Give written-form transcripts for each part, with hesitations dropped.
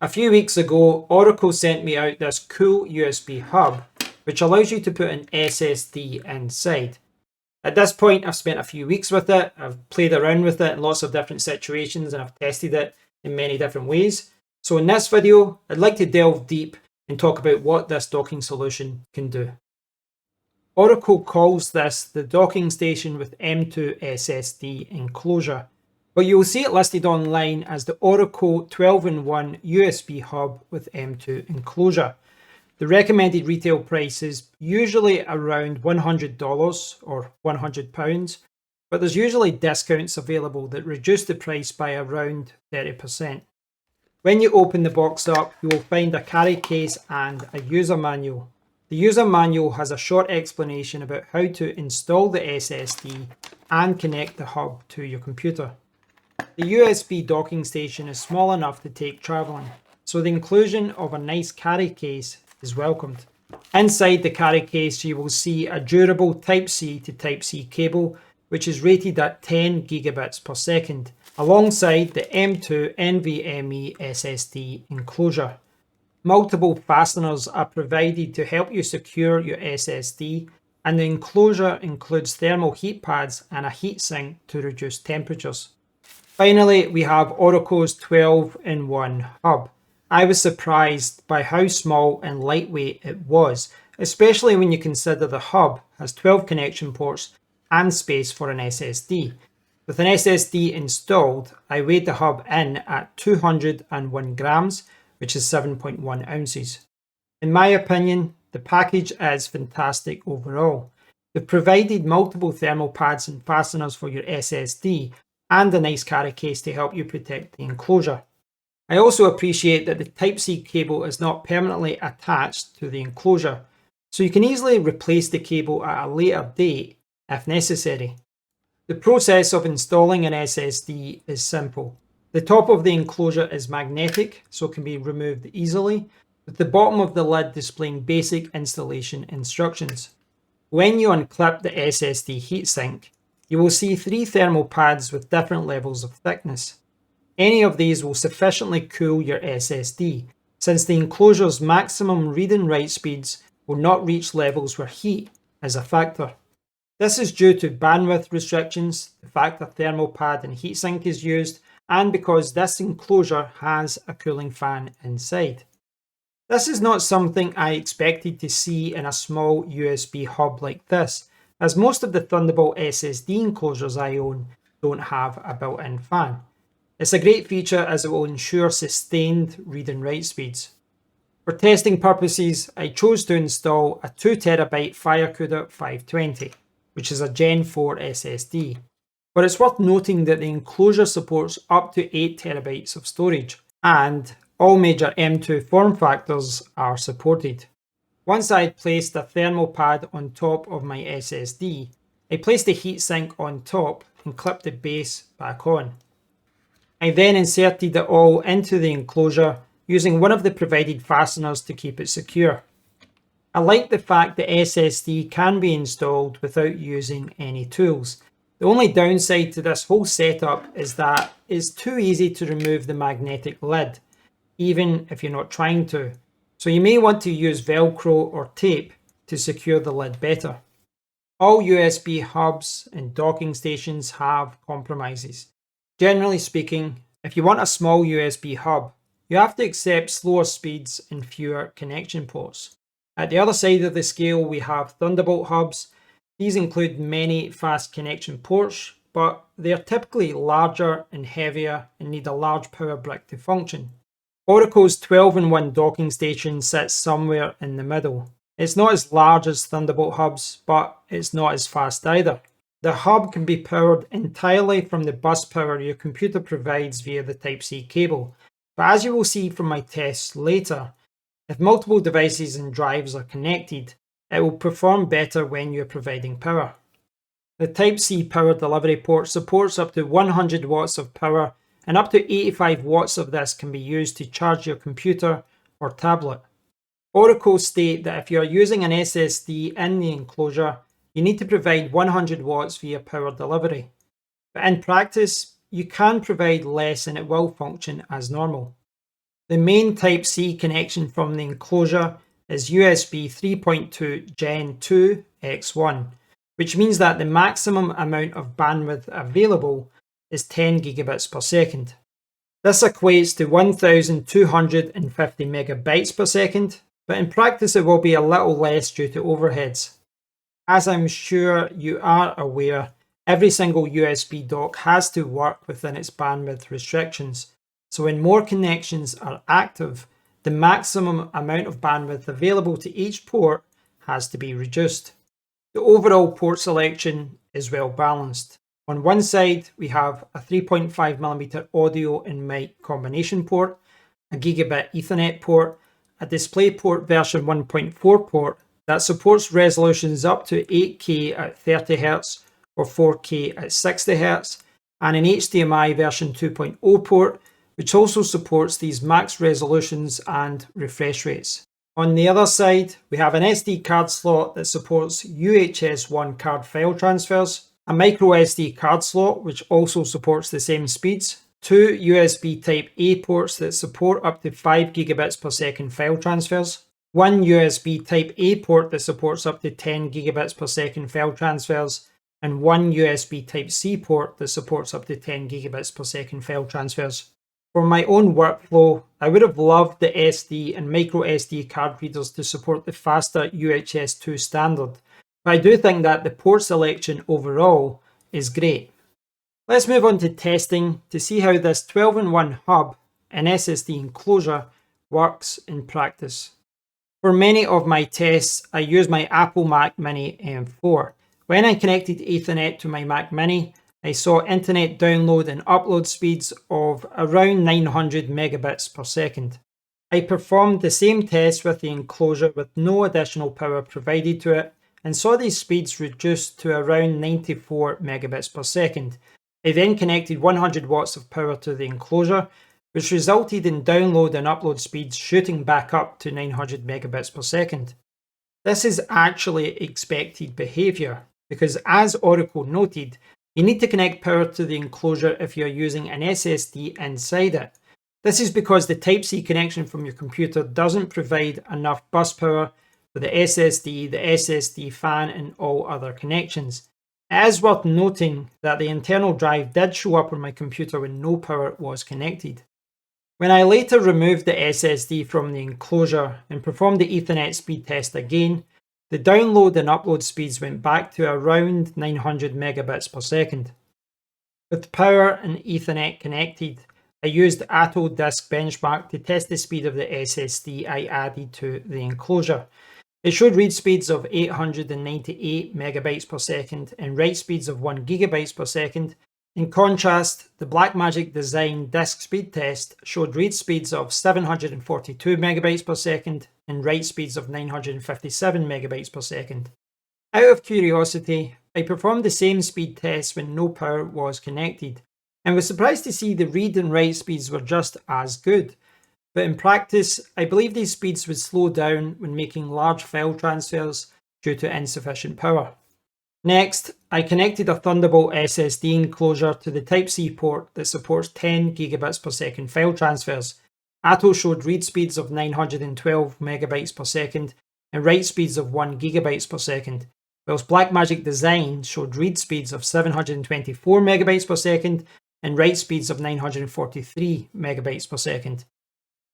A few weeks ago, Orico sent me out this cool USB hub, which allows you to put an SSD inside. At this point, I've spent a few weeks with it, I've played around with it in lots of different situations, and I've tested it in many different ways. So in this video, I'd like to delve deep and talk about what this docking solution can do. Orico calls this the docking station with M.2 SSD Enclosure, but you'll see it listed online as the Orico 12-in-1 USB hub with M.2 Enclosure. The recommended retail price is usually around $100 or £100, but there's usually discounts available that reduce the price by around 30%. When you open the box up, you will find a carry case and a user manual. The user manual has a short explanation about how to install the SSD and connect the hub to your computer. The USB docking station is small enough to take travelling, so the inclusion of a nice carry case is welcomed. Inside the carry case you will see a durable Type-C to Type-C cable which is rated at 10 gigabits per second, alongside the M.2 NVMe SSD enclosure. Multiple fasteners are provided to help you secure your SSD, and the enclosure includes thermal heat pads and a heatsink to reduce temperatures. Finally, we have Orico's 12-in-1 hub. I was surprised by how small and lightweight it was, especially when you consider the hub has 12 connection ports and space for an SSD. With an SSD installed, I weighed the hub in at 201 grams, which is 7.1 ounces. In my opinion, the package is fantastic overall. They've provided multiple thermal pads and fasteners for your SSD and a nice carry case to help you protect the enclosure. I also appreciate that the Type-C cable is not permanently attached to the enclosure, so you can easily replace the cable at a later date if necessary. The process of installing an SSD is simple. The top of the enclosure is magnetic, so it can be removed easily, with the bottom of the lid displaying basic installation instructions. When you unclip the SSD heatsink, you will see 3 thermal pads with different levels of thickness. Any of these will sufficiently cool your SSD, since the enclosure's maximum read and write speeds will not reach levels where heat is a factor. This is due to bandwidth restrictions, the fact a thermal pad and heatsink is used, and because this enclosure has a cooling fan inside. This is not something I expected to see in a small USB hub like this, as most of the Thunderbolt SSD enclosures I own don't have a built-in fan. It's a great feature as it will ensure sustained read and write speeds. For testing purposes, I chose to install a 2TB FireCuda 520, which is a Gen 4 SSD. But it's worth noting that the enclosure supports up to 8TB of storage, and all major M.2 form factors are supported. Once I had placed a thermal pad on top of my SSD, I placed the heatsink on top and clipped the base back on. I then inserted it all into the enclosure using one of the provided fasteners to keep it secure. I like the fact that SSD can be installed without using any tools. The only downside to this whole setup is that it's too easy to remove the magnetic lid, even if you're not trying to. So you may want to use Velcro or tape to secure the lid better. All USB hubs and docking stations have compromises. Generally speaking, if you want a small USB hub, you have to accept slower speeds and fewer connection ports. At the other side of the scale, we have Thunderbolt hubs. These include many fast connection ports, but they are typically larger and heavier and need a large power brick to function. Orico's 12-in-1 docking station sits somewhere in the middle. It's not as large as Thunderbolt hubs, but it's not as fast either. The hub can be powered entirely from the bus power your computer provides via the Type-C cable, but as you will see from my tests later, if multiple devices and drives are connected, it will perform better when you're providing power. The Type-C power delivery port supports up to 100 watts of power, and up to 85 watts of this can be used to charge your computer or tablet. Orico state that if you are using an SSD in the enclosure, you need to provide 100 watts via power delivery. But in practice, you can provide less and it will function as normal. The main Type-C connection from the enclosure is USB 3.2 Gen 2 X1, which means that the maximum amount of bandwidth available is 10 gigabits per second. This equates to 1250 megabytes per second, but in practice it will be a little less due to overheads. As I'm sure you are aware, every single USB dock has to work within its bandwidth restrictions, so when more connections are active, the maximum amount of bandwidth available to each port has to be reduced. The overall port selection is well balanced. On one side, we have a 3.5mm audio and mic combination port, a gigabit Ethernet port, a DisplayPort version 1.4 port that supports resolutions up to 8K at 30Hz or 4K at 60Hz, and an HDMI version 2.0 port, which also supports these max resolutions and refresh rates. On the other side, we have an SD card slot that supports UHS-1 card file transfers, a micro SD card slot which also supports the same speeds, two USB Type-A ports that support up to 5 gigabits per second file transfers, one USB Type-A port that supports up to 10 gigabits per second file transfers, and one USB Type-C port that supports up to 10 gigabits per second file transfers. For my own workflow, I would have loved the SD and micro SD card readers to support the faster UHS-2 standard, but I do think that the port selection overall is great. Let's move on to testing to see how this 12-in-1 hub and SSD enclosure works in practice. For many of my tests, I use my Apple Mac Mini M4. When I connected Ethernet to my Mac Mini, I saw internet download and upload speeds of around 900 megabits per second. I performed the same test with the enclosure with no additional power provided to it and saw these speeds reduced to around 94 megabits per second. I then connected 100 watts of power to the enclosure, which resulted in download and upload speeds shooting back up to 900 megabits per second. This is actually expected behavior because, as Orico noted, you need to connect power to the enclosure if you're using an SSD inside it. This is because the Type-C connection from your computer doesn't provide enough bus power for the SSD fan, and all other connections. It is worth noting that the internal drive did show up on my computer when no power was connected. When I later removed the SSD from the enclosure and performed the Ethernet speed test again, the download and upload speeds went back to around 900 megabits per second. With power and Ethernet connected, I used Atto Disk Benchmark to test the speed of the SSD I added to the enclosure. It showed read speeds of 898 megabytes per second and write speeds of 1 gigabytes per second. In contrast, the Blackmagic Design disk speed test showed read speeds of 742 megabytes per second and write speeds of 957 megabytes per second. Out of curiosity, I performed the same speed test when no power was connected, and was surprised to see the read and write speeds were just as good. But in practice, I believe these speeds would slow down when making large file transfers due to insufficient power. Next, I connected a Thunderbolt SSD enclosure to the Type-C port that supports 10 gigabits per second file transfers. Atto showed read speeds of 912 megabytes per second and write speeds of 1 gigabytes per second, whilst Blackmagic Design showed read speeds of 724 megabytes per second and write speeds of 943 megabytes per second.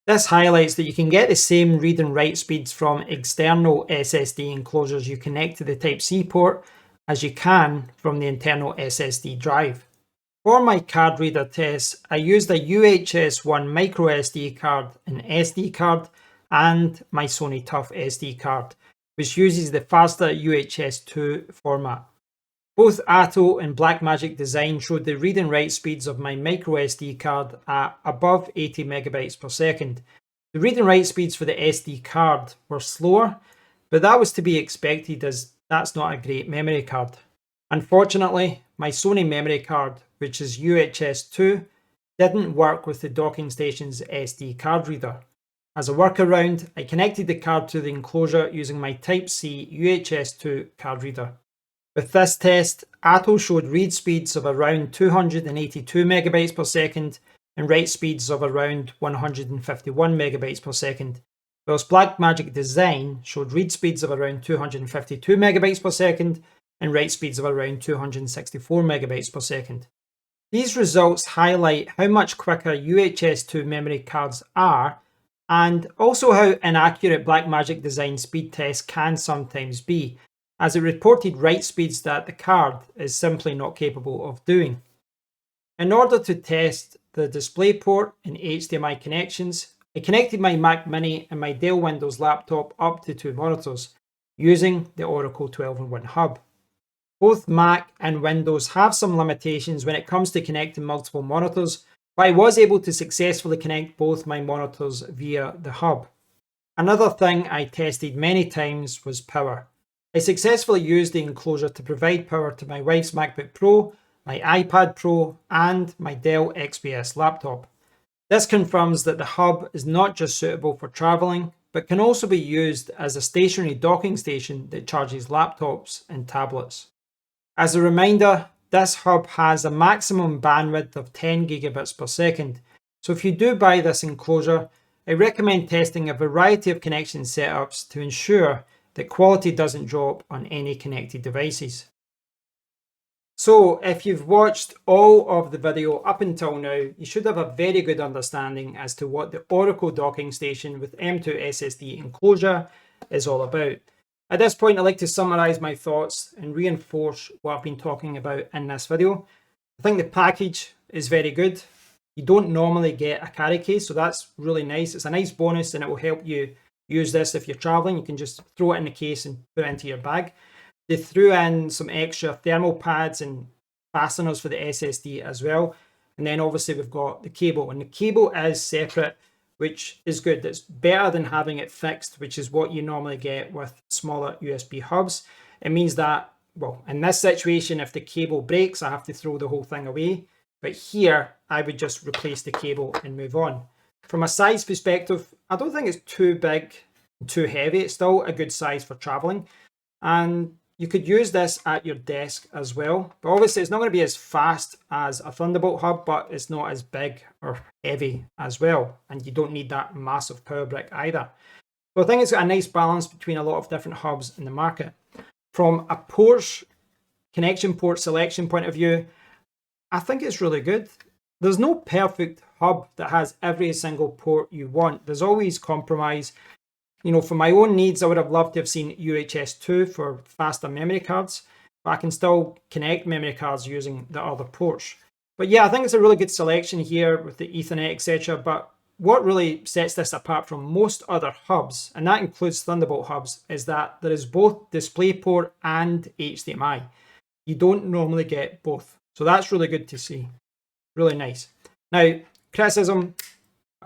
This highlights that you can get the same read and write speeds from external SSD enclosures you connect to the Type-C port as you can from the internal SSD drive. For my card reader tests, I used a UHS-1 micro SD card, an SD card, and my Sony Tough SD card, which uses the faster UHS-2 format. Both Atto and Blackmagic Design showed the read and write speeds of my micro SD card at above 80 megabytes per second. The read and write speeds for the SD card were slower, but that was to be expected as that's not a great memory card. Unfortunately, my Sony memory card, which is UHS-2, didn't work with the docking station's SD card reader. As a workaround, I connected the card to the enclosure using my Type-C UHS-2 card reader. With this test, Atto showed read speeds of around 282 megabytes per second and write speeds of around 151 megabytes per second, whilst Blackmagic Design showed read speeds of around 252 megabytes per second and write speeds of around 264 megabytes per second. These results highlight how much quicker UHS-2 memory cards are, and also how inaccurate Blackmagic Design speed tests can sometimes be, as it reported write speeds that the card is simply not capable of doing. In order to test the DisplayPort and HDMI connections, I connected my Mac Mini and my Dell Windows laptop up to two monitors, using the Orico 12-in-1 hub. Both Mac and Windows have some limitations when it comes to connecting multiple monitors, but I was able to successfully connect both my monitors via the hub. Another thing I tested many times was power. I successfully used the enclosure to provide power to my wife's MacBook Pro, my iPad Pro, and my Dell XPS laptop. This confirms that the hub is not just suitable for traveling, but can also be used as a stationary docking station that charges laptops and tablets. As a reminder, this hub has a maximum bandwidth of 10 gigabits per second, so if you do buy this enclosure, I recommend testing a variety of connection setups to ensure that quality doesn't drop on any connected devices. So if you've watched all of the video up until now, you should have a very good understanding as to what the Orico docking station with M2 SSD enclosure is all about. At this point, I'd like to summarize my thoughts and reinforce what I've been talking about in this video. I think the package is very good. You don't normally get a carry case, so that's really nice. It's a nice bonus and it will help you use this if you're traveling. You can just throw it in the case and put it into your bag. They threw in some extra thermal pads and fasteners for the SSD as well. And then obviously we've got the cable, and the cable is separate, which is good. It's better than having it fixed, which is what you normally get with smaller USB hubs. It means that, well, in this situation, if the cable breaks, I have to throw the whole thing away. But here, I would just replace the cable and move on. From a size perspective, I don't think it's too big, too heavy. It's still a good size for traveling. And you could use this at your desk as well, but obviously it's not going to be as fast as a Thunderbolt hub, but it's not as big or heavy as well, and you don't need that massive power brick either. So I think it's got a nice balance between a lot of different hubs in the market. From a connection port selection point of view, I think it's really good. There's no perfect hub that has every single port you want. There's always compromise. You know, for my own needs, I would have loved to have seen UHS-2 for faster memory cards, but I can still connect memory cards using the other ports. But yeah, I think it's a really good selection here with the Ethernet, etc. But what really sets this apart from most other hubs, and that includes Thunderbolt hubs, is that there is both DisplayPort and HDMI. You don't normally get both. So that's really good to see. Really nice. Now,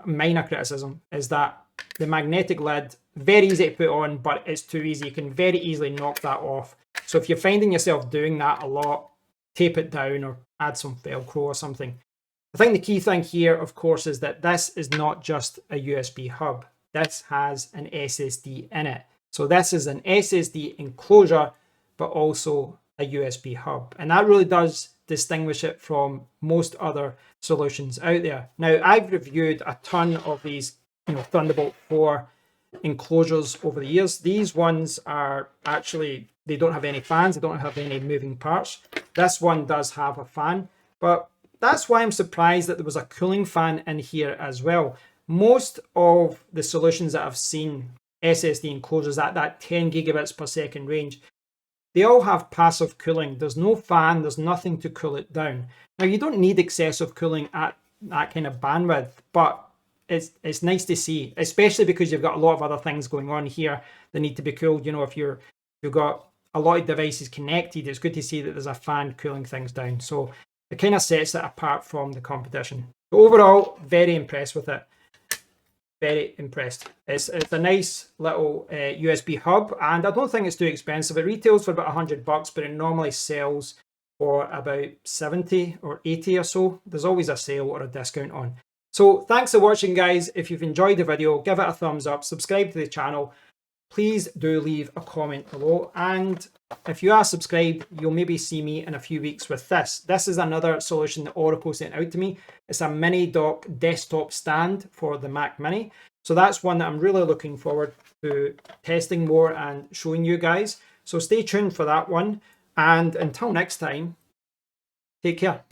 minor criticism, is that the magnetic lid, very easy to put on, but it's too easy. You can very easily knock that off. So if you're finding yourself doing that a lot, tape it down or add some Velcro or something. I think the key thing here, of course, is that this is not just a USB hub. This has an SSD in it. So this is an SSD enclosure, but also a USB hub. And that really does distinguish it from most other solutions out there. Now, I've reviewed a ton of these Thunderbolt 4 enclosures over the years. These ones are actually, they don't have any fans, they don't have any moving parts. This one does have a fan, but that's why I'm surprised that there was a cooling fan in here as well. Most of the solutions that I've seen, SSD enclosures at that 10 gigabits per second range, they all have passive cooling. There's no fan, there's nothing to cool it down. Now, you don't need excessive cooling at that kind of bandwidth, but it's nice to see, especially because you've got a lot of other things going on here that need to be cooled. You know, if you've got a lot of devices connected, it's good to see that there's a fan cooling things down. So it kind of sets it apart from the competition. So overall, very impressed with it. Very impressed. It's a nice little USB hub, and I don't think it's too expensive. It retails for about $100, but it normally sells for about 70 or 80 or so. There's always a sale or a discount on. So thanks for watching, guys. If you've enjoyed the video, give it a thumbs up, subscribe to the channel, please do leave a comment below. And if you are subscribed, you'll maybe see me in a few weeks with this. This is another solution that Orico sent out to me. It's a mini dock desktop stand for the Mac Mini. So that's one that I'm really looking forward to testing more and showing you guys. So stay tuned for that one. And until next time, take care.